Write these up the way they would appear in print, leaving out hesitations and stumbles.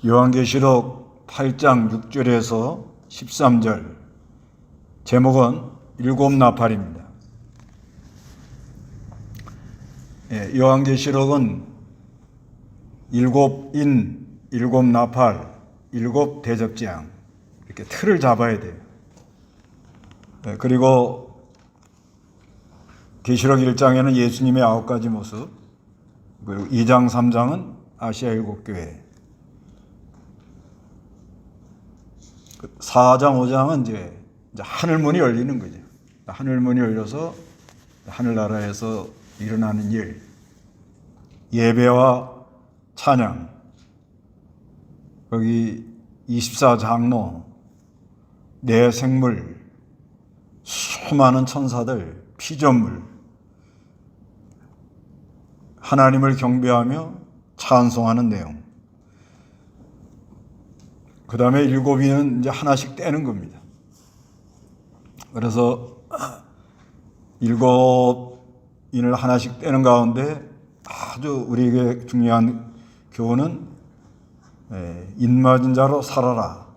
요한계시록 8장 6절에서 13절, 제목은 일곱 나팔입니다. 요한계시록은 일곱 인, 일곱 나팔, 일곱 대접재앙, 이렇게 틀을 잡아야 돼요. 그리고 계시록 1장에는 예수님의 9가지 모습, 그리고 2장, 3장은 아시아 일곱 교회, 4장, 5장은 이제 하늘문이 열리는 거죠. 하늘문이 열려서 하늘나라에서 일어나는 일, 예배와 찬양, 거기 24장로, 내 생물, 수많은 천사들, 피조물, 하나님을 경배하며 찬송하는 내용. 그 다음에 일곱인은 이제 하나씩 떼는 겁니다. 그래서 일곱인을 하나씩 떼는 가운데 아주 우리에게 중요한 교훈은 인맞은 자로 살아라.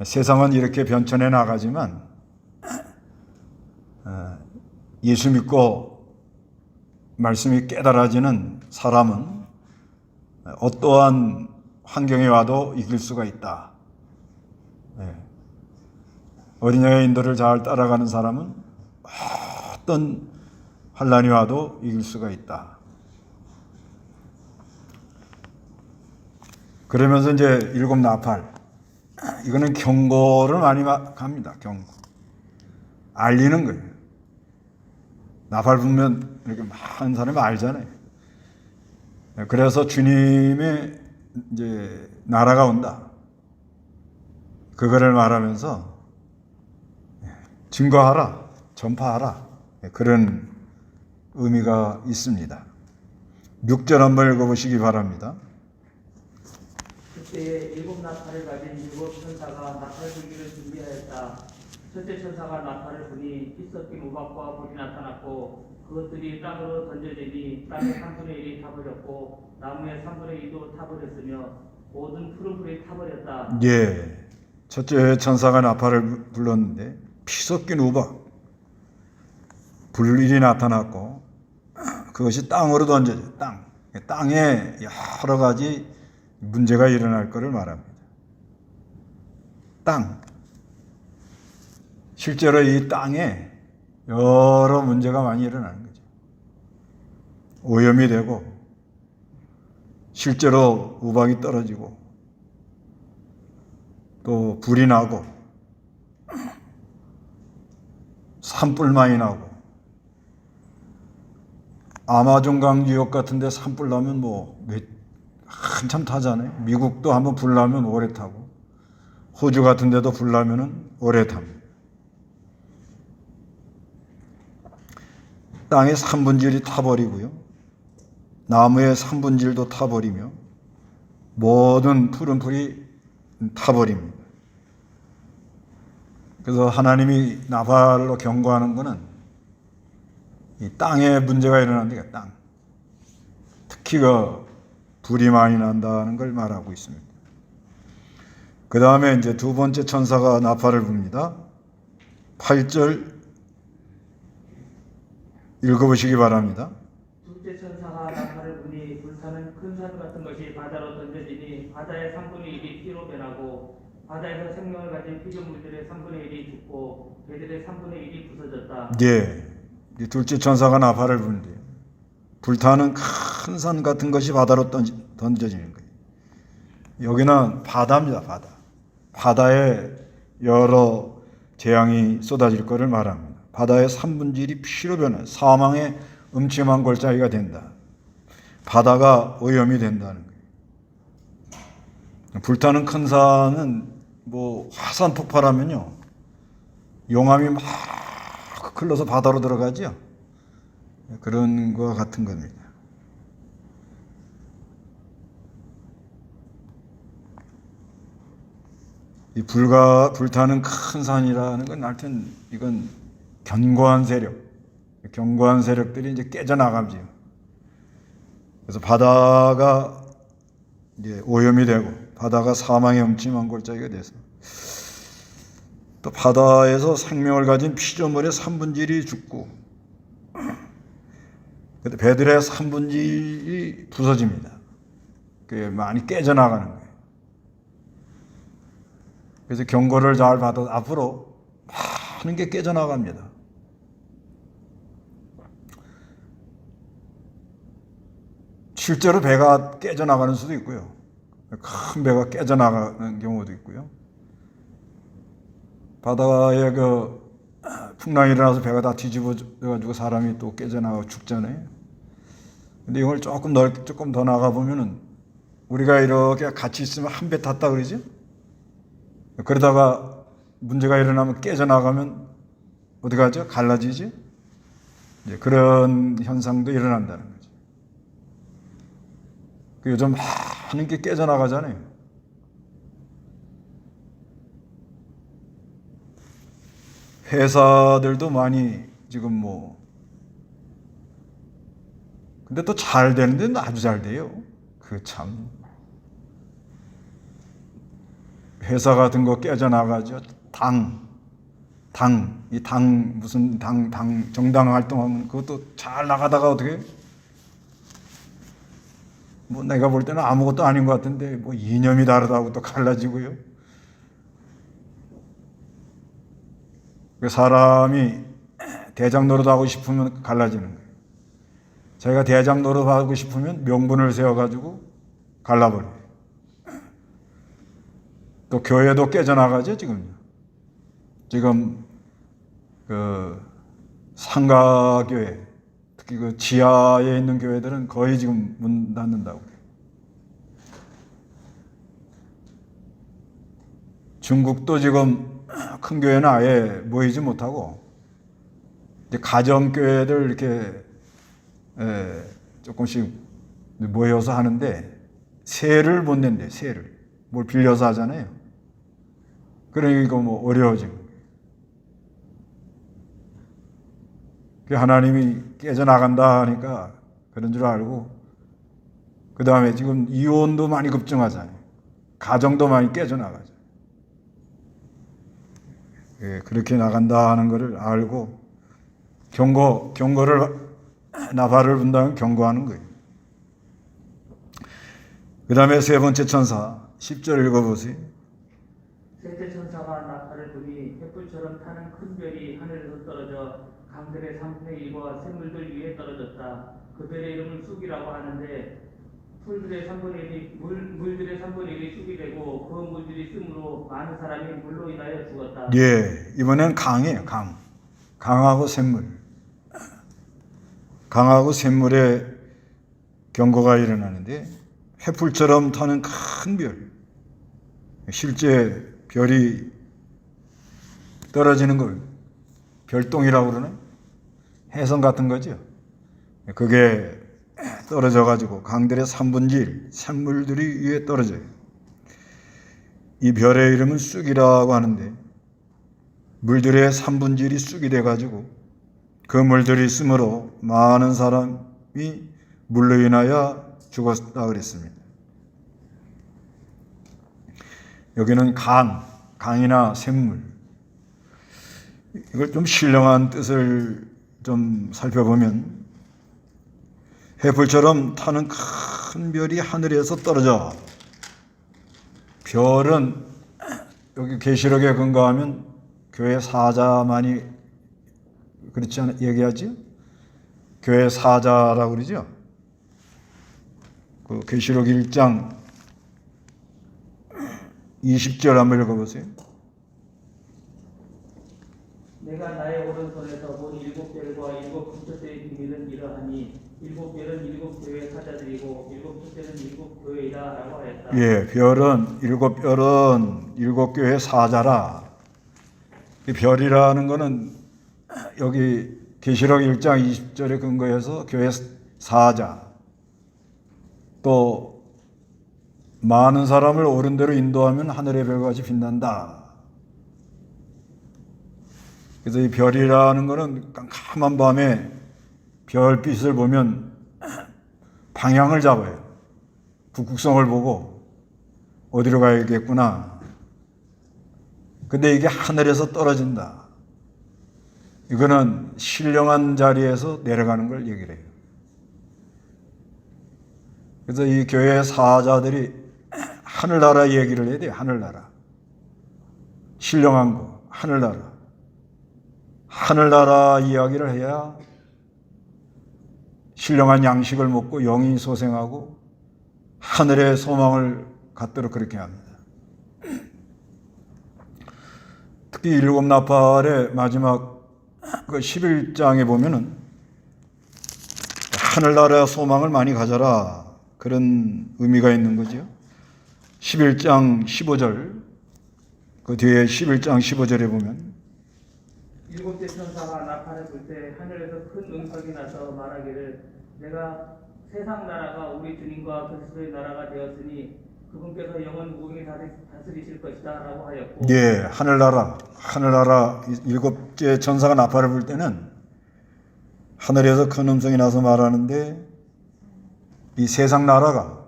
세상은 이렇게 변천해 나가지만 예수 믿고 말씀이 깨달아지는 사람은 어떠한 환경에 와도 이길 수가 있다. 어린아이의 인도를 잘 따라가는 사람은 어떤 환난이 와도 이길 수가 있다. 그러면서 이제 일곱 나팔, 이거는 경고를 많이 갑니다. 경고, 알리는 거예요. 나팔 불면 이렇게 많은 사람이 알잖아요. 그래서 주님의 이제 나라가 온다, 그거를 말하면서 증거하라, 전파하라, 그런 의미가 있습니다. 6절 한번 읽어보시기 바랍니다. 그때에 일곱 나팔을 가진 일곱 천사가 나팔 불기를 준비하였다. 첫째 천사가 나팔을 부니 피 섞인 우박과 불이 나타났고 그것들이 땅으로 던져지니 땅의 3분의 1이 타버렸고 나무의 3분의 2도 타버렸으며 모든 푸른 풀이 타버렸다. 예, 첫째 천사가 나팔을 불렀는데 피 섞인 우박, 불일이 나타났고 그것이 땅으로 던져져. 땅에 여러 가지 문제가 일어날 것을 말합니다. 땅, 실제로 이 땅에 여러 문제가 많이 일어나는 거죠. 오염이 되고 실제로 우박이 떨어지고 또 불이 나고 산불 많이 나고, 아마존 강지역 같은데 산불 나면 한참 타잖아요. 미국도 한번 불 나면 오래 타고, 호주 같은 데도 불 나면은 오래 탑니다. 땅의 3분질이 타버리고요, 나무의 3분질도 타버리며 모든 푸른 풀이 타버립니다. 그래서 하나님이 나팔로 경고하는 것은 이 땅에 문제가 일어난다니까, 땅, 특히 불이 많이 난다는 걸 말하고 있습니다. 그 다음에 이제 두 번째 천사가 나팔을 붑니다. 8절 읽어보시기 바랍니다. 둘째 천사가 나팔을 부니 불타는 큰 산 같은 것이 바다로 던져지니 바다의 3분의 1이 피로 변하고 바다에서 생명을 가진 피조물들의 3분의 1이 죽고 배들의 3분의 1이 부서졌다. 이 둘째 천사가 나팔을 부는데 불타는 큰 산 같은 것이 바다로 던져지는 거예요. 여기는 바다입니다. 바다에 여러 재앙이 쏟아질 것을 말합니다. 바다의 3분질이 피로 변해 사망의 음침한 골짜기가 된다. 바다가 오염이 된다는 거예요. 불타는 큰 산은 화산 폭발하면요, 용암이 막 흘러서 바다로 들어가죠. 그런 거 같은 겁니다. 이 불타는 큰 산이라는 건 하여튼 이건 견고한 세력들이 이제 깨져나가죠. 그래서 바다가 이제 오염이 되고 바다가 사망의 음침한 골짜기가 돼서 또 바다에서 생명을 가진 피조물의 3분의 1이 죽고 배들의 3분의 1이 부서집니다. 그게 많이 깨져나가는 거예요. 그래서 경고를 잘 받아 앞으로 많은 게 깨져나갑니다. 실제로 배가 깨져나가는 수도 있고요. 큰 배가 깨져나가는 경우도 있고요. 바다에 그 풍랑이 일어나서 배가 다 뒤집어져가지고 사람이 또 깨져나가고 죽잖아요. 근데 이걸 조금 더 나가 보면은 우리가 이렇게 같이 있으면 한 배 탔다 그러죠? 그러다가 문제가 일어나면 깨져나가면 어디 가죠? 갈라지죠? 이제 그런 현상도 일어난다는 거죠. 요즘 많은 게 깨져나가잖아요. 회사들도 많이 지금 뭐 근데 또 잘 되는 데는 아주 잘 돼요. 그 참 회사 같은 거 깨져나가죠. 무슨 정당 활동하면 그것도 잘 나가다가 어떻게 뭐 내가 볼 때는 아무것도 아닌 것 같은데 뭐 이념이 다르다고 또 갈라지고요. 사람이 대장 노릇하고 싶으면 갈라지는 거예요. 자기가 대장 노릇하고 싶으면 명분을 세워가지고 갈라버려요. 또 교회도 깨져나가죠 지금. 지금 그 상가교회 특히 그 지하에 있는 교회들은 거의 지금 문 닫는다고. 중국도 지금 큰 교회는 아예 모이지 못하고 이제 가정교회들 이렇게 조금씩 모여서 하는데 세를 못 낸대. 세를 뭘 빌려서 하잖아요. 그러니까 뭐 어려워지고. 하나님이 깨져나간다 하니까 그런 줄 알고 그 다음에 지금 이혼도 많이 급증하잖아요. 가정도 많이 깨져나가죠. 그렇게 나간다 하는 것을 알고 경고를 나팔을 분다면 경고하는 거예요. 그 다음에 세 번째 천사 10절 읽어보세요. 셋째 천사가 나팔을 부니 횃불처럼 타는 큰 별이 하늘에서 떨어져 강들의 3분의 1과 샘물들 위에 떨어졌다. 그 별의 이름은 쑥이라고 하는데 물들의 3분의 1이 쑥이 되고 그 물들이 씀으로 많은 사람이 물로 인하여 죽었다. 예, 이번엔 강이에요. 강하고 샘물. 강하고 샘물의 경고가 일어나는데 횃불처럼 타는 큰 별. 실제 별이 떨어지는 걸 별똥이라고 그러네. 해성 같은 거죠. 그게 떨어져 가지고 강들의 3분의 1 샘물들이 위에 떨어져요. 이 별의 이름은 쑥이라고 하는데 물들의 3분의 1이 쑥이 돼 가지고 그 물들이 있으므로 많은 사람이 물로 인하여 죽었다 그랬습니다. 여기는 강이나 샘물. 이걸 좀 신령한 뜻을 좀 살펴보면 횃불처럼 타는 큰 별이 하늘에서 떨어져. 별은 여기 계시록에 근거하면 교회 사자만이 그렇지 않아 얘기하지? 교회 사자라고 그러죠? 그 계시록 1장 20절 한번 읽어보세요. 내가 나의 오른손에서 본 7별과 7 천체의 비밀은 이러하니 7별은 7 교회 사자들이고 7 천체는 7 교회이다 라고 하였다. 예, 별은 7 교회 사자라. 이 별이라는 거는 여기 계시록 1장 20절에 근거해서 교회 사자 또 많은 사람을 옳은 대로 인도하면 하늘의 별같이 빛난다. 그래서 이 별이라는 거는 깜깜한 밤에 별빛을 보면 방향을 잡아요. 북극성을 보고 어디로 가야겠구나. 근데 이게 하늘에서 떨어진다. 이거는 신령한 자리에서 내려가는 걸 얘기를 해요. 그래서 이 교회 사자들이 하늘나라 얘기를 해야 돼요. 하늘나라. 신령한 거, 하늘나라. 하늘나라 이야기를 해야 신령한 양식을 먹고 영이 소생하고 하늘의 소망을 갖도록 그렇게 합니다. 특히 일곱 나팔의 마지막 그 11장에 보면은 하늘나라 소망을 많이 가져라 그런 의미가 있는 거죠. 11장 15절 그 뒤에 11장 15절에 보면 일곱째 천사가 나팔을 불 때 하늘에서 큰 음성이 나서 말하기를 내가 세상 나라가 우리 주님과 그리스도의 나라가 되었으니 그분께서 영원 무궁히 다스리실 것이다 라고 하였고 예, 하늘나라 일곱째 천사가 나팔을 불 때는 하늘에서 큰 음성이 나서 말하는데 이 세상 나라가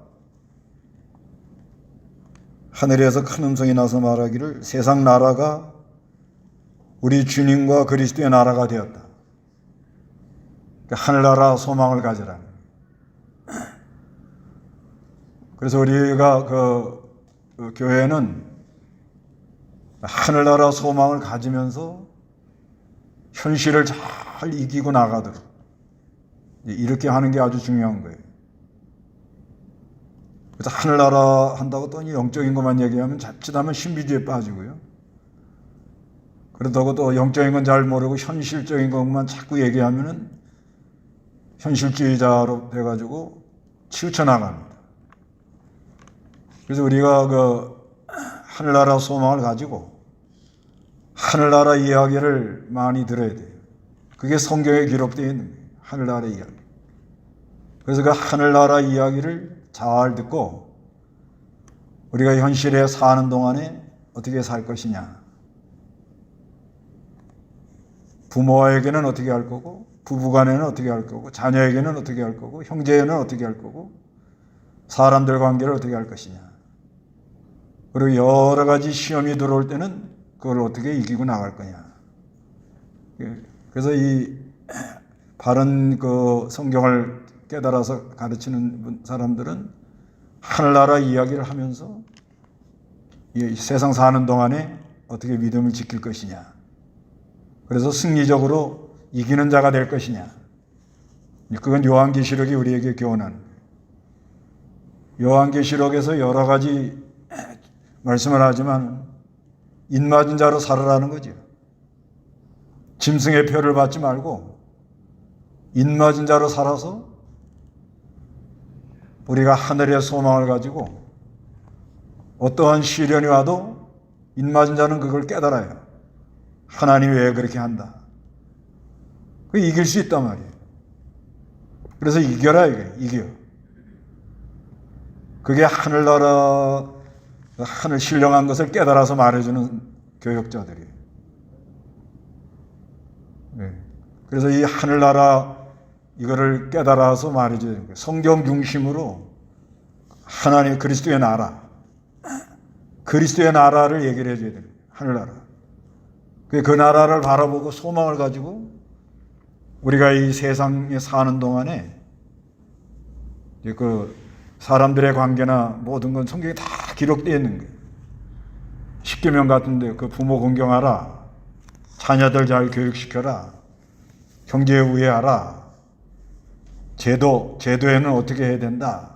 하늘에서 큰 음성이 나서 말하기를 세상 나라가 우리 주님과 그리스도의 나라가 되었다. 하늘나라 소망을 가져라. 그래서 우리가 그 교회는 하늘나라 소망을 가지면서 현실을 잘 이기고 나가도록 이렇게 하는 게 아주 중요한 거예요. 그래서 하늘나라 한다고 또 영적인 것만 얘기하면 자칫하면 신비주의에 빠지고요. 그렇다고 또 영적인 건 잘 모르고 현실적인 것만 자꾸 얘기하면은 현실주의자로 돼가지고 치우쳐 나갑니다. 그래서 우리가 그 하늘나라 소망을 가지고 하늘나라 이야기를 많이 들어야 돼요. 그게 성경에 기록되어 있는 거예요. 하늘나라 이야기. 그래서 그 하늘나라 이야기를 잘 듣고 우리가 현실에 사는 동안에 어떻게 살 것이냐. 부모에게는 어떻게 할 거고 부부간에는 어떻게 할 거고 자녀에게는 어떻게 할 거고 형제에는 어떻게 할 거고 사람들 관계를 어떻게 할 것이냐. 그리고 여러 가지 시험이 들어올 때는 그걸 어떻게 이기고 나갈 거냐. 그래서 이 바른 그 성경을 깨달아서 가르치는 사람들은 하늘나라 이야기를 하면서 이 세상 사는 동안에 어떻게 믿음을 지킬 것이냐. 그래서 승리적으로 이기는 자가 될 것이냐. 그건 요한계시록이 우리에게 교훈하는 거예요. 요한계시록에서 여러 가지 말씀을 하지만 인맞은 자로 살아라는 거죠. 짐승의 표를 받지 말고 인맞은 자로 살아서 우리가 하늘의 소망을 가지고 어떠한 시련이 와도 인맞은 자는 그걸 깨달아요. 하나님이 왜 그렇게 한다. 그 이길 수 있단 말이에요. 그래서 이겨라 이게 이겨. 그게 하늘나라 하늘 신령한 것을 깨달아서 말해주는 교역자들이에요. 네. 그래서 이 하늘나라 이거를 깨달아서 말해줘야 되는 거예요. 성경 중심으로 하나님 그리스도의 나라, 그리스도의 나라를 얘기를 해줘야 되는 거예요. 하늘나라. 그 나라를 바라보고 소망을 가지고 우리가 이 세상에 사는 동안에 그 사람들의 관계나 모든 건 성경에 다 기록되어 있는 거예요. 십계명 같은데 그 부모 공경하라, 자녀들 잘 교육시켜라, 형제에 우애하라, 제도에는 어떻게 해야 된다,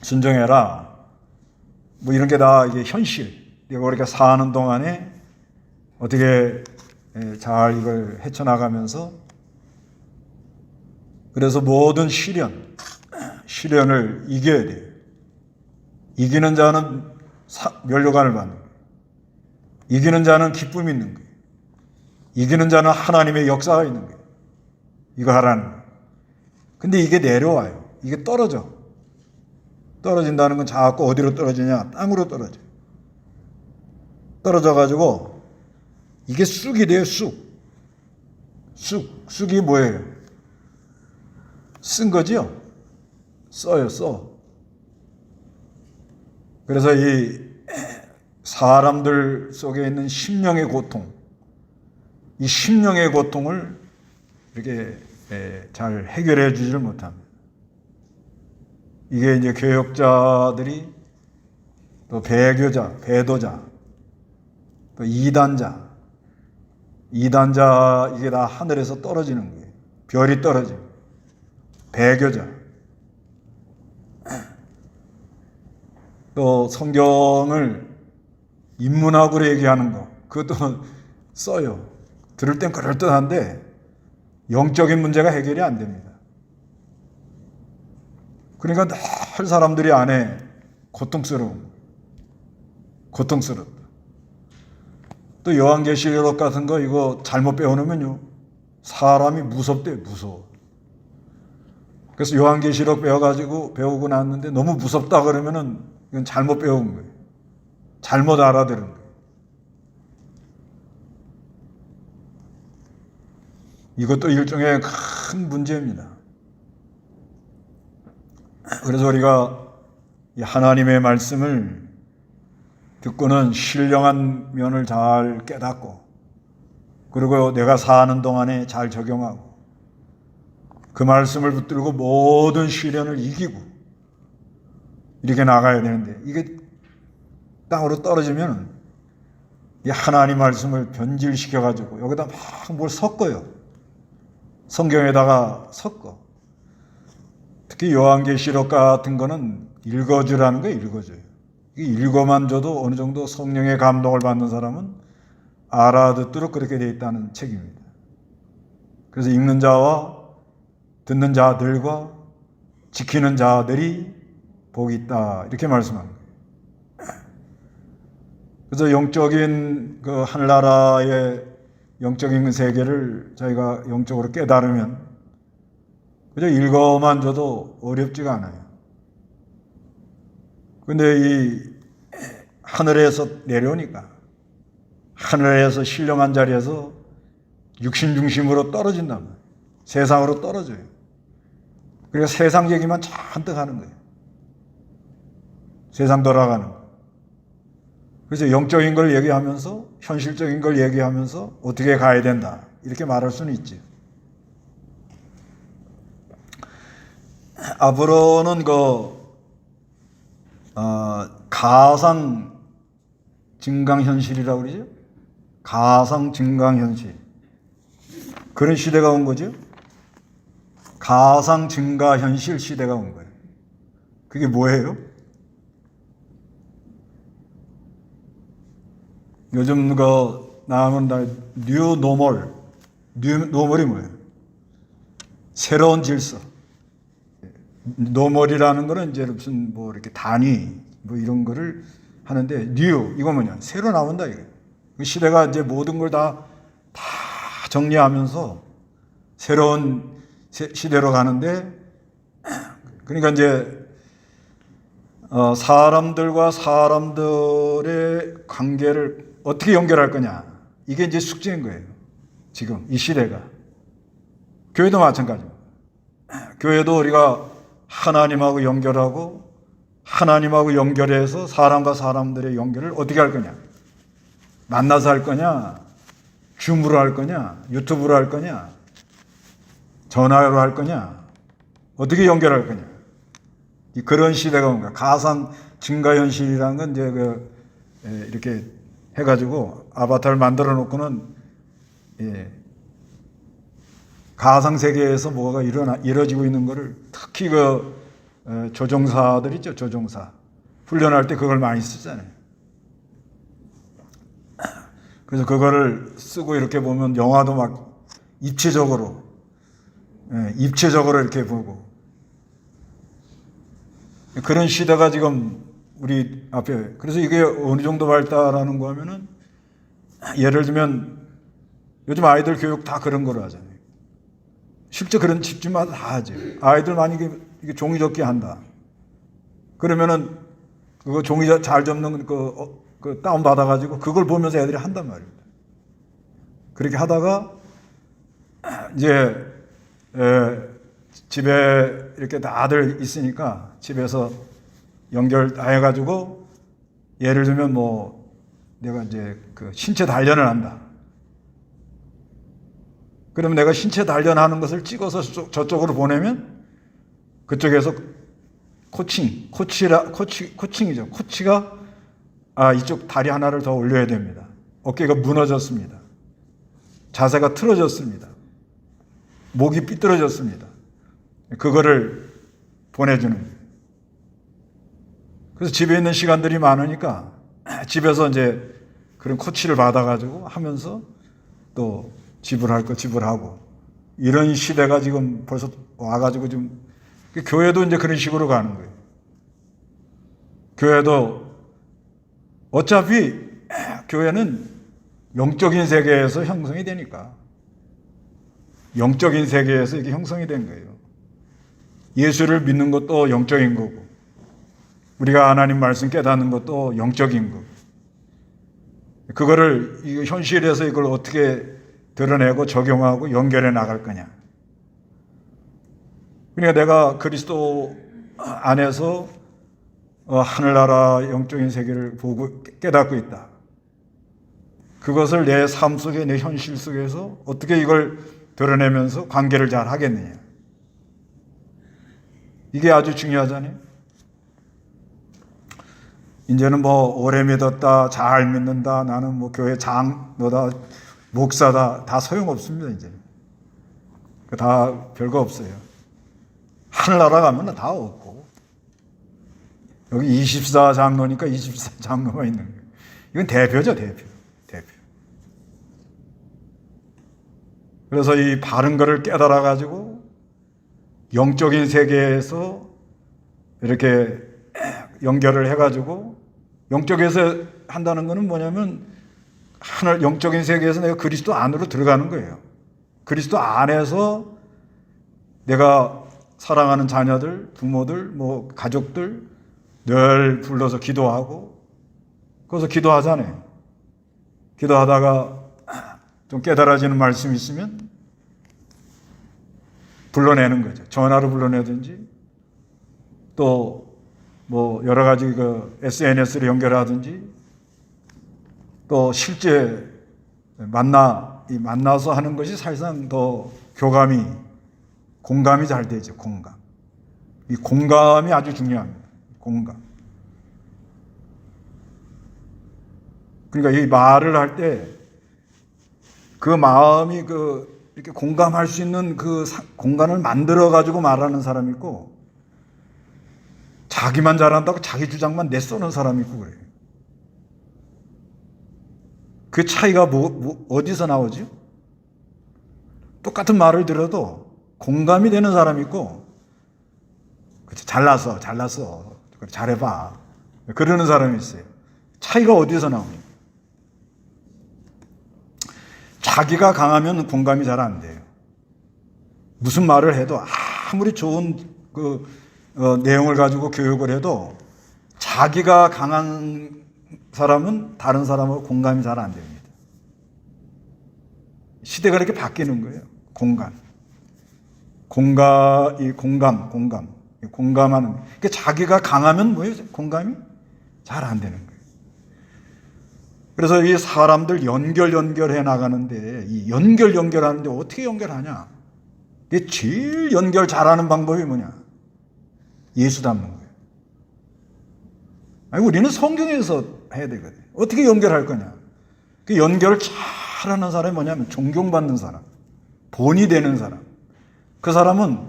순종해라, 뭐 이런 게 다 이게 현실. 우리가 사는 동안에 어떻게 잘 이걸 헤쳐나가면서 그래서 모든 시련을 이겨야 돼요. 이기는 자는 면류관을 받는 거예요. 이기는 자는 기쁨이 있는 거예요. 이기는 자는 하나님의 역사가 있는 거예요. 이거 하라는 거예요. 근데 이게 내려와요. 이게 떨어져. 떨어진다는 건 자꾸 어디로 떨어지냐? 땅으로 떨어져. 떨어져가지고 이게 쑥이 돼요. 쑥이 뭐예요? 쓴 거지요? 써요. 그래서 이 사람들 속에 있는 심령의 고통, 이 심령의 고통을 이렇게 잘 해결해 주지를 못합니다. 이게 이제 교역자들이 또 배교자, 배도자, 또 이단자 이게 다 하늘에서 떨어지는 거예요. 별이 떨어지고 배교자. 또 성경을 인문학으로 얘기하는 거 그것도 써요. 들을 땐 그럴듯한데 영적인 문제가 해결이 안 됩니다. 그러니까 늘 사람들이 안에 고통스럽다. 또 요한계시록 같은 거 이거 잘못 배워놓으면요 사람이 무섭대요. 무서워. 그래서 요한계시록 배우고 났는데 너무 무섭다 그러면은 이건 잘못 배운 거예요. 잘못 알아들은 거예요. 이것도 일종의 큰 문제입니다. 그래서 우리가 이 하나님의 말씀을 듣고는 신령한 면을 잘 깨닫고 그리고 내가 사는 동안에 잘 적용하고 그 말씀을 붙들고 모든 시련을 이기고 이렇게 나가야 되는데 이게 땅으로 떨어지면 이 하나님 말씀을 변질시켜가지고 여기다 막 뭘 섞어요. 성경에다가 섞어. 특히 요한계시록 같은 거는 읽어주라는 거예요. 읽어줘요. 읽어만 줘도 어느 정도 성령의 감동을 받는 사람은 알아듣도록 그렇게 되어 있다는 책입니다. 그래서 읽는 자와 듣는 자들과 지키는 자들이 복이 있다 이렇게 말씀합니다. 그래서 영적인 그 하늘나라의 영적인 세계를 저희가 영적으로 깨달으면 그저 읽어만 줘도 어렵지가 않아요. 근데 이 하늘에서 내려오니까 하늘에서 신령한 자리에서 육신 중심으로 떨어진단 말이에요. 세상으로 떨어져요. 그러니까 세상 얘기만 잔뜩 하는 거예요. 세상 돌아가는 거. 그래서 영적인 걸 얘기하면서 현실적인 걸 얘기하면서 어떻게 가야 된다 이렇게 말할 수는 있지. 앞으로는 가상 증강현실이라고 그러죠. 가상 증강현실 그런 시대가 온 거죠. 가상 증가현실 시대가 온 거예요. 그게 뭐예요? 요즘 나오는 뉴노멀이 뭐예요? 새로운 질서. 노멀이라는 거는 이제 무슨 뭐 이렇게 단위 뭐 이런 거를 하는데 뉴 이거 뭐냐? 새로 나온다 이게. 그 시대가 이제 모든 걸 다 정리하면서 새로운 시대로 가는데 그러니까 이제 사람들과 사람들의 관계를 어떻게 연결할 거냐 이게 이제 숙제인 거예요. 지금 이 시대가. 교회도 마찬가지입니다. 교회도 우리가 하나님하고 연결하고 하나님하고 연결해서 사람과 사람들의 연결을 어떻게 할 거냐. 만나서 할 거냐, 줌으로 할 거냐, 유튜브로 할 거냐, 전화로 할 거냐, 어떻게 연결할 거냐. 그런 시대가 온 거야. 가상 증가현실이라는 건 이제 이렇게 해가지고 아바타를 만들어 놓고는 가상 세계에서 뭐가 이루어지고 있는 거를 특히 조종사들 있죠. 조종사 훈련할 때 그걸 많이 쓰잖아요. 그래서 그거를 쓰고 이렇게 보면 영화도 막 입체적으로 이렇게 보고 그런 시대가 지금 우리 앞에. 그래서 이게 어느 정도 발달하는 거 하면은 예를 들면 요즘 아이들 교육 다 그런 거로 하잖아요. 실제 그런 집집마다 다 하죠. 아이들 만약에 이게 종이 접기 한다. 그러면은 그거 종이 잘 접는 그 다운 받아가지고 그걸 보면서 애들이 한단 말입니다. 그렇게 하다가 이제 집에 이렇게 다들 있으니까 집에서 연결 다 해가지고 예를 들면 뭐 내가 이제 그 신체 단련을 한다. 그러면 내가 신체 단련하는 것을 찍어서 저쪽으로 보내면 그쪽에서 코칭이죠. 코치가 이쪽 다리 하나를 더 올려야 됩니다. 어깨가 무너졌습니다. 자세가 틀어졌습니다. 목이 삐뚤어졌습니다. 그거를 보내주는 거예요. 그래서 집에 있는 시간들이 많으니까 집에서 이제 그런 코치를 받아가지고 하면서 또 지불할 거 지불하고 이런 시대가 지금 벌써 와가지고 지금 교회도 이제 그런 식으로 가는 거예요. 교회도 어차피 교회는 영적인 세계에서 형성이 되니까 영적인 세계에서 이게 형성이 된 거예요. 예수를 믿는 것도 영적인 거고 우리가 하나님 말씀 깨닫는 것도 영적인 거고 그거를 이 현실에서 이걸 어떻게 드러내고 적용하고 연결해 나갈 거냐. 그러니까 내가 그리스도 안에서 하늘나라 영적인 세계를 보고 깨닫고 있다. 그것을 내 삶 속에 내 현실 속에서 어떻게 이걸 드러내면서 관계를 잘 하겠느냐. 이게 아주 중요하잖아요. 이제는 뭐 오래 믿었다, 잘 믿는다, 나는 뭐 교회 장로다, 목사다 다 소용없습니다. 이제 다 별거 없어요. 하늘나라 가면 다 없고 여기 24 장로니까 24 장로가 있는 거예요. 이건 대표죠, 대표. 그래서 이 바른 거를 깨달아 가지고 영적인 세계에서 이렇게 연결을 해가지고 영적에서 한다는 것은 뭐냐면 하늘 영적인 세계에서 내가 그리스도 안으로 들어가는 거예요. 그리스도 안에서 내가 사랑하는 자녀들, 부모들, 뭐 가족들 늘 불러서 기도하고 거기서 기도하잖아요. 기도하다가 좀 깨달아지는 말씀이 있으면 불러내는 거죠. 전화로 불러내든지 또 뭐 여러 가지 그 SNS를 연결하든지 또 실제 만나서 하는 것이 사실상 더 공감이 잘 되죠. 공감. 이 공감이 아주 중요합니다. 공감. 그러니까 이 말을 할 때 그 마음이 이렇게 공감할 수 있는 그 공간을 만들어 가지고 말하는 사람이 있고 자기만 잘한다고 자기 주장만 내쏘는 사람이 있고 그래요. 그 차이가 어디서 나오죠? 똑같은 말을 들어도 공감이 되는 사람이 있고 잘났어 잘해봐 그러는 사람이 있어요. 차이가 어디서 나옵니까? 자기가 강하면 공감이 잘 안 돼요. 무슨 말을 해도 아무리 좋은 내용을 가지고 교육을 해도 자기가 강한 사람은 다른 사람하고 공감이 잘 안 됩니다. 시대가 이렇게 바뀌는 거예요. 공감하는. 그러니까 자기가 강하면 뭐예요? 공감이 잘 안 되는 거예요. 그래서 이 사람들 연결해 나가는데 이 연결하는데 어떻게 연결하냐? 이게 제일 연결 잘하는 방법이 뭐냐? 예수 닮는 거예요. 아니, 우리는 성경에서 해야 되거든요. 어떻게 연결할 거냐? 그 연결을 잘하는 사람이 뭐냐면 존경받는 사람, 본이 되는 사람. 그 사람은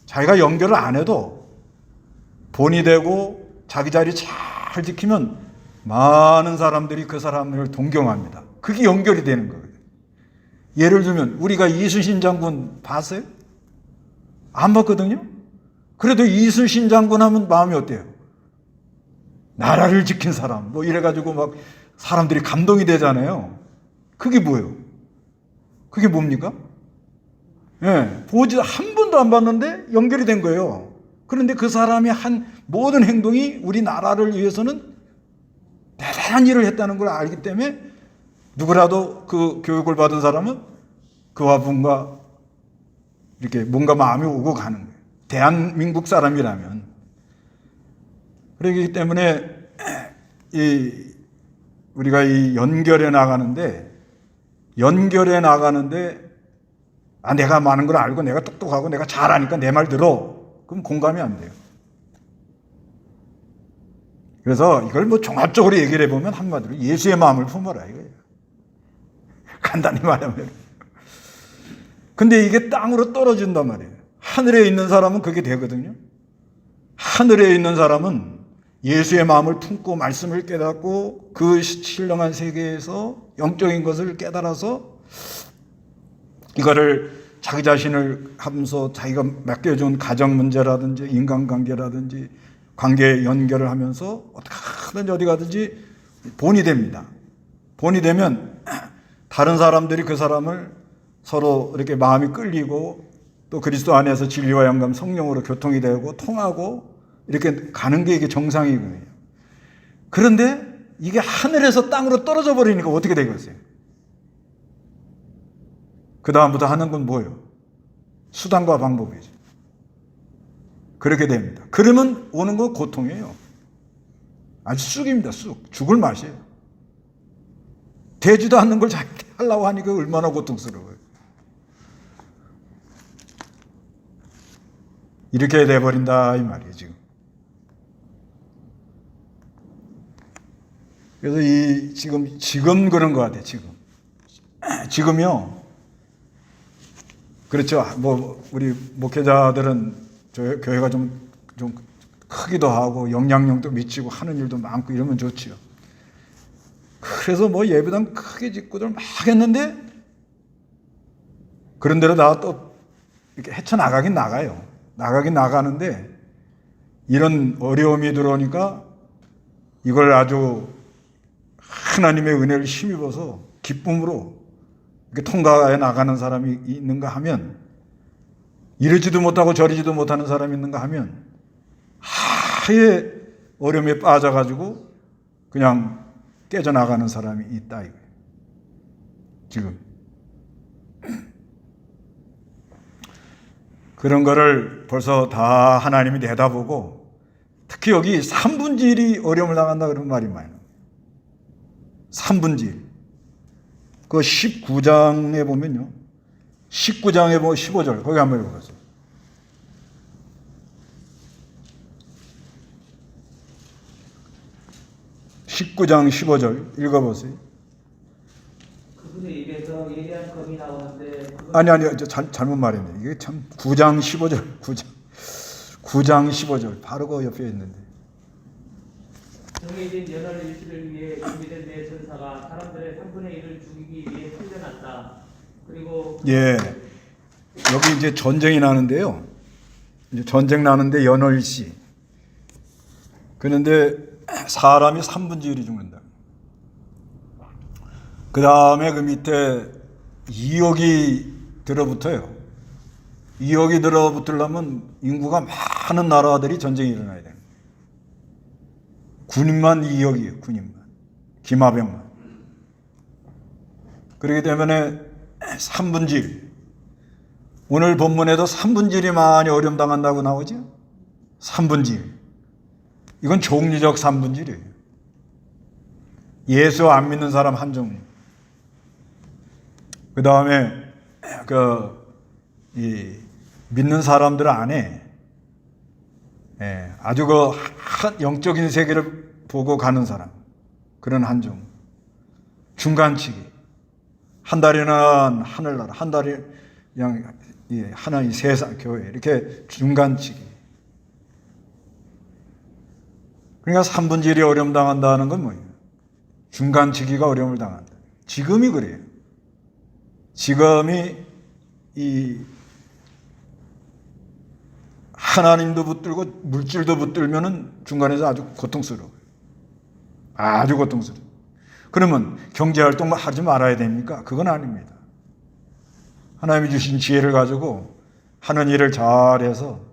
자기가 연결을 안 해도 본이 되고 자기 자리 잘 지키면 많은 사람들이 그 사람을 동경합니다. 그게 연결이 되는 거예요. 예를 들면 우리가 이순신 장군 봤어요? 안 봤거든요. 그래도 이순신 장군 하면 마음이 어때요? 나라를 지킨 사람 뭐 이래가지고 막 사람들이 감동이 되잖아요. 그게 뭐예요? 그게 뭡니까? 보지 한 번도 안 봤는데 연결이 된 거예요. 그런데 그 사람이 한 모든 행동이 우리 나라를 위해서는 대단한 일을 했다는 걸 알기 때문에 누구라도 그 교육을 받은 사람은 그와 뭔가 이렇게 뭔가 마음이 오고 가는 거예요. 대한민국 사람이라면. 그렇기 때문에 우리가 이 연결해 나가는데 내가 많은 걸 알고 내가 똑똑하고 내가 잘하니까 내 말 들어. 그럼 공감이 안 돼요. 그래서 이걸 뭐 종합적으로 얘기를 해보면 한마디로 예수의 마음을 품어라 이거예요. 간단히 말하면. 근데 이게 땅으로 떨어진단 말이에요. 하늘에 있는 사람은 그게 되거든요. 하늘에 있는 사람은 예수의 마음을 품고 말씀을 깨닫고 그 신령한 세계에서 영적인 것을 깨달아서 이거를 자기 자신을 하면서 자기가 맡겨준 가정 문제라든지 인간관계라든지 관계 연결을 하면서 어떻게 하든지 어디 가든지 본이 됩니다. 본이 되면 다른 사람들이 그 사람을 서로 이렇게 마음이 끌리고 또 그리스도 안에서 진리와 영감 성령으로 교통이 되고 통하고 이렇게 가는 게 이게 정상이거든요. 그런데 이게 하늘에서 땅으로 떨어져 버리니까 어떻게 되겠어요? 그 다음부터 하는 건 뭐예요? 수단과 방법이죠. 그렇게 됩니다. 그러면 오는 건 고통이에요. 아주 쑥입니다. 쑥. 죽을 맛이에요. 되지도 않는 걸 자기 하려고 하니까 얼마나 고통스러워요. 이렇게 돼버린다 이 말이에요 지금. 그래서 지금 그런 것 같아요. 지금요. 그렇죠. 뭐 우리 목회자들은 교회가 좀 크기도 하고 영향력도 미치고 하는 일도 많고 이러면 좋지요. 그래서 뭐 예배당 크게 짓고들 막 했는데 그런 대로 나 또 이렇게 헤쳐나가긴 나가요. 나가긴 나가는데 이런 어려움이 들어오니까 이걸 아주 하나님의 은혜를 힘입어서 기쁨으로 이렇게 통과해 나가는 사람이 있는가 하면 이러지도 못하고 저러지도 못하는 사람이 있는가 하면 아예 어려움에 빠져가지고 그냥 깨져나가는 사람이 있다 이거예요. 지금 그런 거를 벌써 다 하나님이 내다보고 특히 여기 3분의 1이 어려움을 당한다 그런 말이 많아요. 3분의 1. 그 19장에 보면요. 19장에 보면 15절 거기 한번 읽어보세요. 19장 15절 읽어보세요. 그분의 입에서 예리한 검이 나오는데 아니 잘못 말했네. 이게 참 9장 15절 9장 15절 바로 그 옆에 있는데 정해진 연월 일시를 위해 준비된 내 전사가 사람들의 3분의 1을 죽이기 위해 풀려났다. 그리고 예 여기 이제 전쟁이 나는데요. 이제 전쟁 나는데 연월시 그런데 사람이 3분의 1이 죽는다. 그 다음에 그 밑에 2억이 들어붙어요. 2억이 들어붙으려면 인구가 많은 나라들이 전쟁이 일어나야 돼요. 군인만 2억이에요. 군인만. 기마병만. 그렇기 때문에 3분의 1. 오늘 본문에도 3분의 1이 많이 어려움 당한다고 나오죠. 3분의 1. 이건 종류적 3분의 1이에요. 예수 안 믿는 사람 한 종류. 그 다음에 믿는 사람들 안에 아주 영적인 세계를 보고 가는 사람 그런 한 종. 중간치기. 한 다리는 하늘나라, 한 다리 그냥 하나님 세상 교회 이렇게 중간치기. 그러니까 3분의 1이 어려움 당한다는 건 뭐예요? 중간치기가 어려움을 당한다. 지금이 그래요. 지금이 하나님도 붙들고 물질도 붙들면은 중간에서 아주 고통스러워요. 아주 고통스러워요. 그러면 경제활동 하지 말아야 됩니까? 그건 아닙니다. 하나님이 주신 지혜를 가지고 하는 일을 잘해서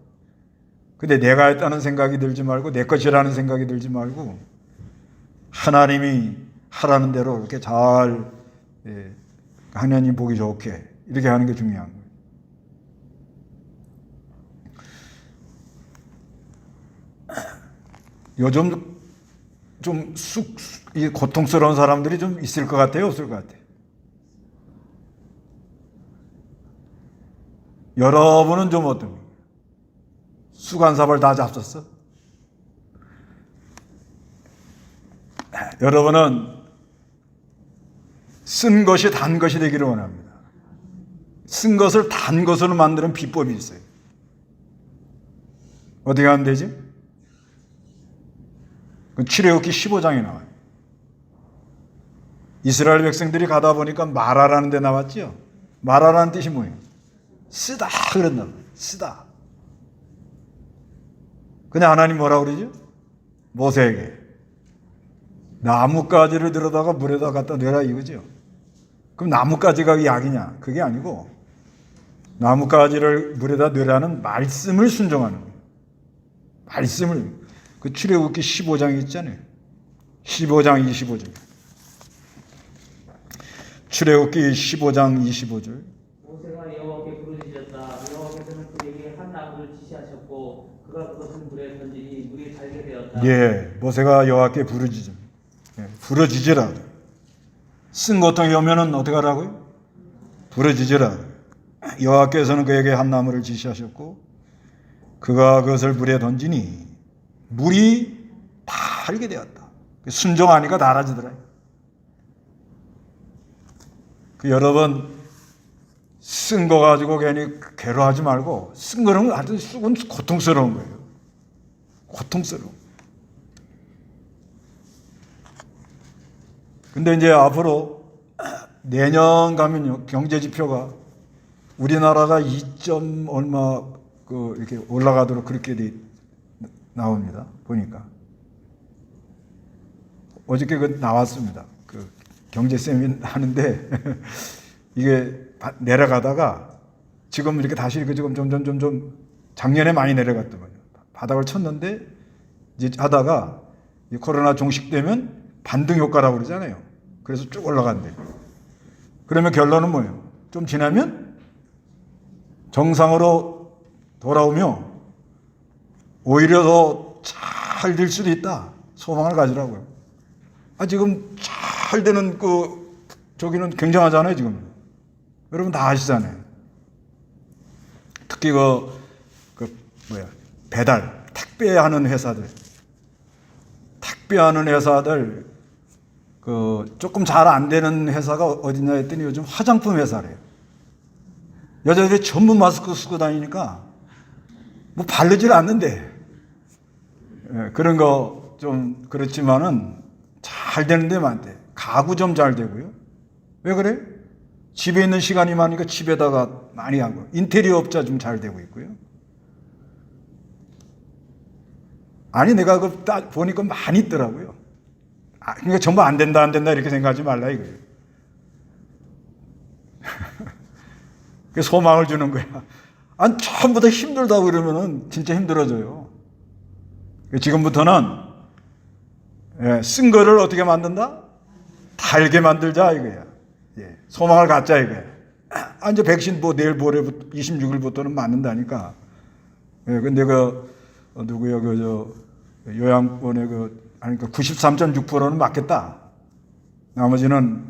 근데 내가 했다는 생각이 들지 말고 내 것이라는 생각이 들지 말고 하나님이 하라는 대로 이렇게 잘 하나님 보기 좋게 이렇게 하는 게 중요한 거예요. 요즘 이 고통스러운 사람들이 좀 있을 것 같아요, 없을 것 같아요? 여러분은 좀 어떻습니까? 수간사발 다 잡섰어? 여러분은 쓴 것이 단 것이 되기를 원합니다. 쓴 것을 단 것으로 만드는 비법이 있어요. 어디 가면 되지? 그 출애굽기 15장에 나와요. 이스라엘 백성들이 가다 보니까 마라라는 데 나왔지요. 마라라는 뜻이 뭐예요? 쓰다 그런다. 쓰다. 근데 하나님 뭐라고 그러죠? 모세에게 나뭇가지를 들어다가 물에다 갖다 내라 이거죠. 그럼 나뭇가지가 약이냐? 그게 아니고 나뭇가지를 물에다 내라는 말씀을 순종하는 거예요. 말씀을. 그 출애굽기 15장이 있잖아요. 15장 25절. 출애굽기 15장 25절. 모세가 여호와께 부르짖었다. 여호와께서는 그에게 한 나무를 지시하셨고 그가 그것을 물에 던지니 물이 달게 되었다. 예, 모세가 여호와께 부르짖음. 예, 부르짖으라. 쓴 고통이 오면은 어떻게 하라고요? 부르짖으라. 여호와께서는 그에게 한 나무를 지시하셨고 그가 그것을 물에 던지니 물이 달게 되었다. 순종하니까 달아지더라. 여러분 쓴 거 가지고 괜히 괴로워하지 말고 쓴 거는 하여튼 쑥은 고통스러운 거예요. 고통스러워. 근데 이제 앞으로 내년 가면요 경제 지표가 우리나라가 2점 얼마 이렇게 올라가도록 그렇게 나옵니다. 보니까 어저께 나왔습니다. 경제쌤이 하는데 이게 내려가다가 지금 이렇게 다시 이렇게 지금 점점 작년에 많이 내려갔더만요. 바닥을 쳤는데 이제 하다가 이 코로나 종식되면 반등 효과라고 그러잖아요. 그래서 쭉 올라간대. 그러면 결론은 뭐예요? 좀 지나면 정상으로 돌아오며 오히려 더 잘 될 수도 있다. 소망을 가지라고요. 지금 잘 되는 저기는 굉장하잖아요, 지금. 여러분 다 아시잖아요. 특히 배달, 택배하는 회사들, 조금 잘 안 되는 회사가 어디냐 했더니 요즘 화장품 회사래요. 여자들이 전부 마스크 쓰고 다니니까 뭐 바르질 않는데, 그런 거 좀 그렇지만은 잘 되는 데 많대. 가구 좀 잘 되고요. 왜 그래? 집에 있는 시간이 많으니까 집에다가 많이 하고, 인테리어 업자 좀 잘 되고 있고요. 아니, 내가 보니까 많이 있더라고요. 그러니까 전부 안 된다 이렇게 생각하지 말라 이거예요. 소망을 주는 거야. 전부 다 힘들다고 그러면은 진짜 힘들어져요. 지금부터는 쓴 거를 어떻게 만든다? 달게 만들자 이거야. 소망을 갖자 이거야. 이제 백신 내일 모레부터 26일부터는 맞는다니까. 근데 누구야 요양원에 93.6%는 맞겠다. 나머지는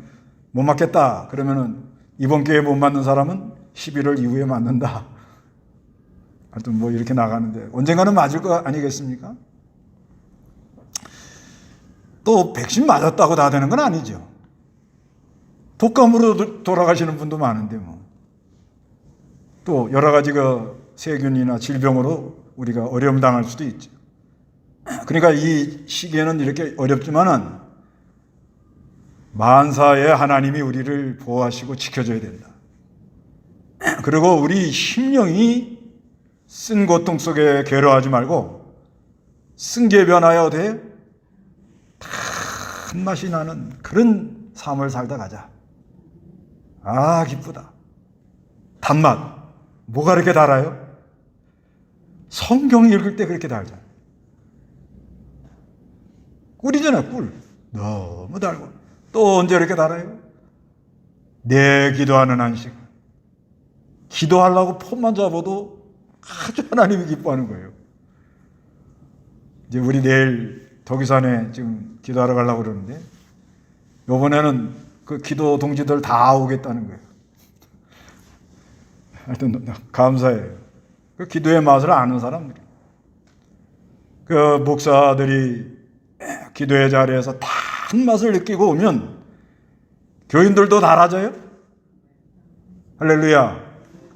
못 맞겠다. 그러면은 이번 기회에 못 맞는 사람은 11월 이후에 맞는다. 하여튼 이렇게 나가는데 언젠가는 맞을 거 아니겠습니까? 또 백신 맞았다고 다 되는 건 아니죠. 독감으로 돌아가시는 분도 많은데 또 여러 가지 세균이나 질병으로 우리가 어려움 당할 수도 있죠. 그러니까 이 시기에는 이렇게 어렵지만은 만사에 하나님이 우리를 보호하시고 지켜줘야 된다. 그리고 우리 심령이 쓴 고통 속에 괴로워하지 말고 쓴 게 변하여 단맛이 나는 그런 삶을 살다 가자. 기쁘다. 단맛. 뭐가 이렇게 달아요? 성경 읽을 때 그렇게 달잖아요. 꿀이잖아, 꿀. 너무 달고. 또 언제 이렇게 달아요? 내 기도하는 안식. 기도하려고 폰만 잡아도 아주 하나님이 기뻐하는 거예요. 이제 우리 내일 덕이산에 지금 기도하러 가려고 그러는데 요번에는 그 기도 동지들 다 오겠다는 거예요. 하여튼 감사해요. 그 기도의 맛을 아는 사람들이. 그 목사들이 기도의 자리에서 단 맛을 느끼고 오면 교인들도 달아져요. 할렐루야.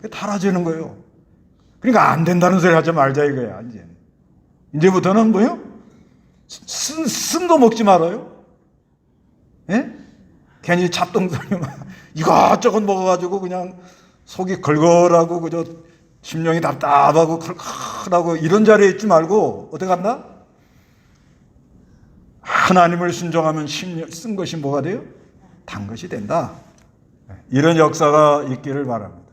달아지는 거예요. 그러니까 안 된다는 소리 하지 말자 이거야. 이제부터는 뭐요? 쓴도 먹지 말아요. 예? 괜히 잡동사니 이것저것 먹어가지고 그냥 속이 걸걸하고 그저 심령이 답답하고 컬컬하고 이런 자리에 있지 말고 어떻게 한다? 하나님을 순종하면 쓴 것이 뭐가 돼요? 단 것이 된다. 이런 역사가 있기를 바랍니다.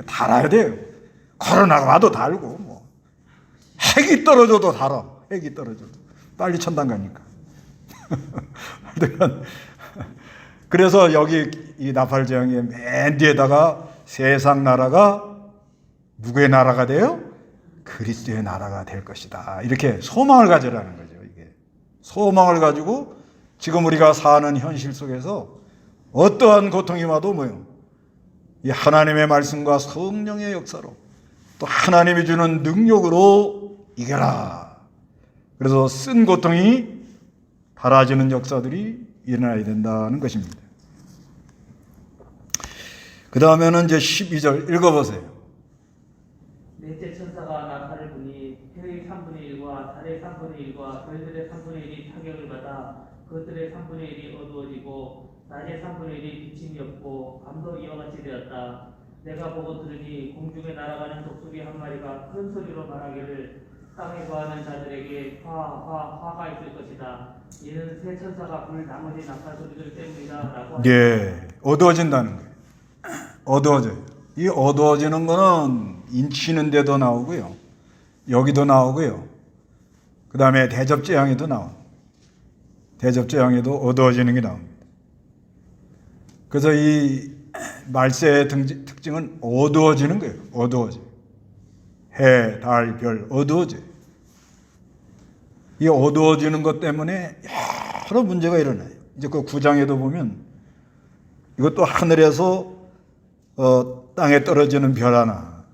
달아야 돼요. 코로나가 와도 달고 뭐 핵이 떨어져도 달아. 핵이 떨어져도 빨리 천당 가니까. 그래서 여기 이 나팔제왕의 맨 뒤에다가 세상 나라가 누구의 나라가 돼요? 그리스도의 나라가 될 것이다. 이렇게 소망을 가지라는 거죠. 이게 소망을 가지고 지금 우리가 사는 현실 속에서 어떠한 고통이 와도 뭐요? 이 하나님의 말씀과 성령의 역사로 또 하나님이 주는 능력으로 이겨라. 그래서 쓴 고통이 달아지는 역사들이 일어나야 된다는 것입니다. 그 다음에는 이제 12절 읽어보세요. 넷째 천사가 나팔을 부니 해의 3분의 1과 달의 3분의 1과 별들의 3분의 1이 타격을 받아 그것들의 3분의 1이 어두워지고 낮의 3분의 1이 빛이 없고 밤도 이와 같이 되었다. 내가 보고 들으니 공중에 날아가는 독수리 한 마리가 큰 소리로 말하기를 땅에 거하는 자들에게 화가 있을 것이다. 이는 새 천사가 불 나머지 나팔 소리들 때문이다 라고 하였다. 예, 어두워진다는 거예요. 어두워져요. 이 어두워지는 거는 인치는 데도 나오고요. 여기도 나오고요. 그 다음에 대접재앙에도 나와요. 대접재앙에도 어두워지는 게 나옵니다. 그래서 이 말세의 특징은 어두워지는 거예요. 어두워져. 해, 달, 별 어두워져요. 이 어두워지는 것 때문에 여러 문제가 일어나요. 이제 그 9장에도 보면 이것도 하늘에서 땅에 떨어지는 별 하나,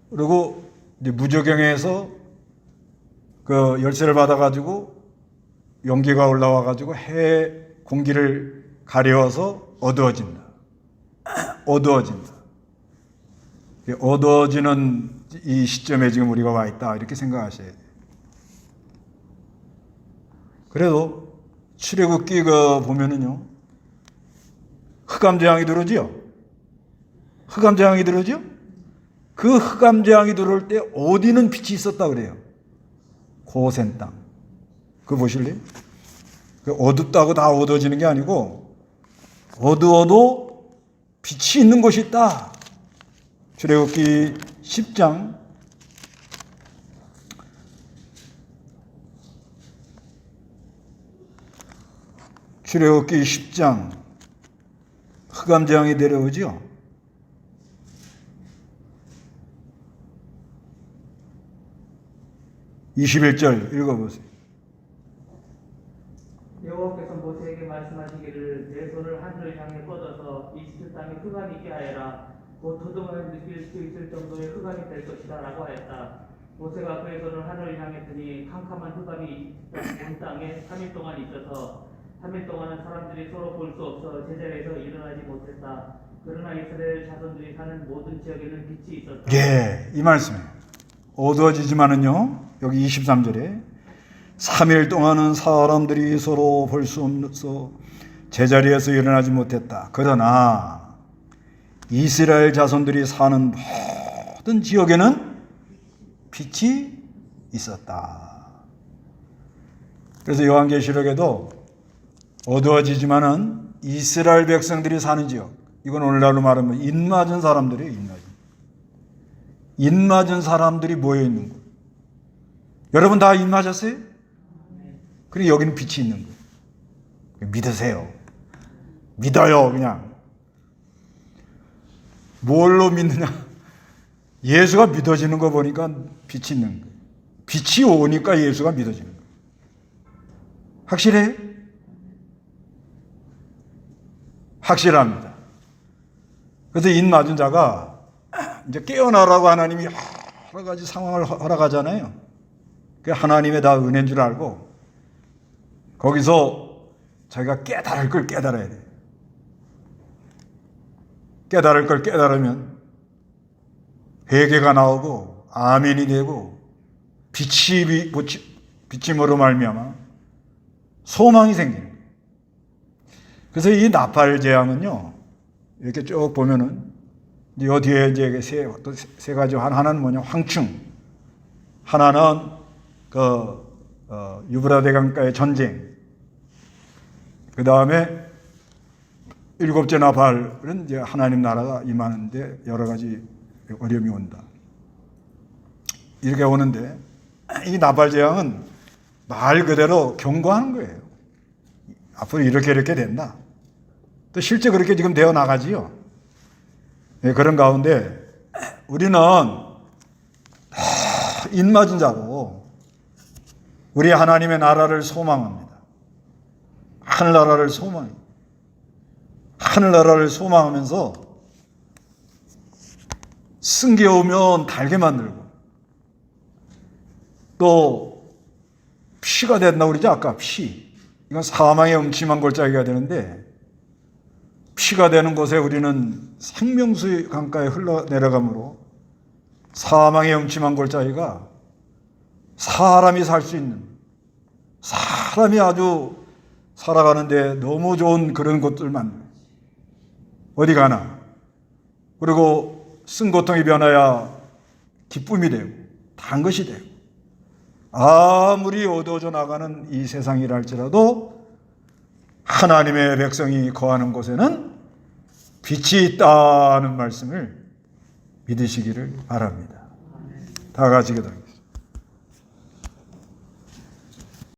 그리고 이제 무저경에서 그 열쇠를 받아가지고 용기가 올라와가지고 해 공기를 가려워서 어두워진다. 어두워진다. 어두워지는 이 시점에 지금 우리가 와 있다. 이렇게 생각하셔야 돼요. 그래도 출애굽기 보면은요, 흑암재앙이 들어오죠? 흑암재앙이 들어오죠? 그 흑암재앙이 들어올 때 어디는 빛이 있었다 그래요? 고센 땅. 그거 보실래요? 어둡다고 다 어두워지는 게 아니고 어두워도 빛이 있는 곳이 있다. 출애굽기 10장 출애굽기 10장 흑암재앙이 내려오죠. 21절 읽어보세요. 여호와께서 모세에게 말씀하시기를 내 손을 하늘을 향해 뻗어서 이집트 땅에 흑암이 있게 하여라. 곧 도둑을 느낄 수 있을 정도의 흑암이 될 것이다 라고 하였다. 모세가 그의 손을 하늘을 향해 드니 캄캄한 흑암이 온 땅에 3일 동안 있어서 3일 동안은 사람들이 서로 볼 수 없어 제자리에서 일어나지 못했다. 그러나 이스라엘 자손들이 사는 모든 지역에는 빛이 있었다. 예, 이 말씀이에요. 어두워지지만은요, 여기 23절에 3일 동안은 사람들이 서로 볼 수 없어 제자리에서 일어나지 못했다. 그러나 이스라엘 자손들이 사는 모든 지역에는 빛이 있었다. 그래서 요한계시록에도 어두워지지만은 이스라엘 백성들이 사는 지역, 이건 오늘날로 말하면 인맞은 사람들이에요. 인맞은 사람들이 모여 있는 곳. 여러분 다 인맞았어요? 그리고 여기는 빛이 있는 거예요. 믿으세요. 믿어요, 그냥. 뭘로 믿느냐? 예수가 믿어지는 거 보니까 빛이 있는 거예요. 빛이 오니까 예수가 믿어지는 거예요. 확실해요? 확실합니다. 그래서 인 맞은 자가 이제 깨어나라고 하나님이 여러 가지 상황을 허락하잖아요. 그게 하나님의 다 은혜인 줄 알고 거기서 자기가 깨달을 걸 깨달아야 돼요. 깨달을 걸 깨달으면 회개가 나오고 아멘이 되고 비침으로 말미암아 소망이 생기는 거예요. 그래서 이 나팔 재앙은요, 이렇게 쭉 보면은 이 뒤에 이제 세 가지, 하나는 뭐냐, 황충, 하나는 유브라데 강가의 전쟁, 그 다음에 일곱째 나팔은 이제 하나님 나라가 임하는데 여러 가지 어려움이 온다. 이렇게 오는데 이 나팔 재앙은 말 그대로 경고하는 거예요. 앞으로 이렇게 된다. 또 실제 그렇게 지금 되어 나가지요. 네, 그런 가운데 우리는 인맞은 자고 우리 하나님의 나라를 소망합니다. 하늘나라를 소망해요. 하늘나라를 소망하면서 승계 오면 달게 만들고 또 피가 된다고 그러죠. 아까 피. 이건 사망의 음침한 골짜기가 되는데 피가 되는 곳에 우리는 생명수의 강가에 흘러내려가므로 사망의 음침한 골짜기가 사람이 살 수 있는, 사람이 아주 살아가는데 너무 좋은 그런 곳들만 어디 가나. 그리고 쓴 고통이 변하여 기쁨이 되고 단 것이 되고 아무리 어두워져 나가는 이 세상이라 할지라도 하나님의 백성이 거하는 곳에는 빛이 있다는 말씀을 믿으시기를 바랍니다. 다 같이 기도합니다.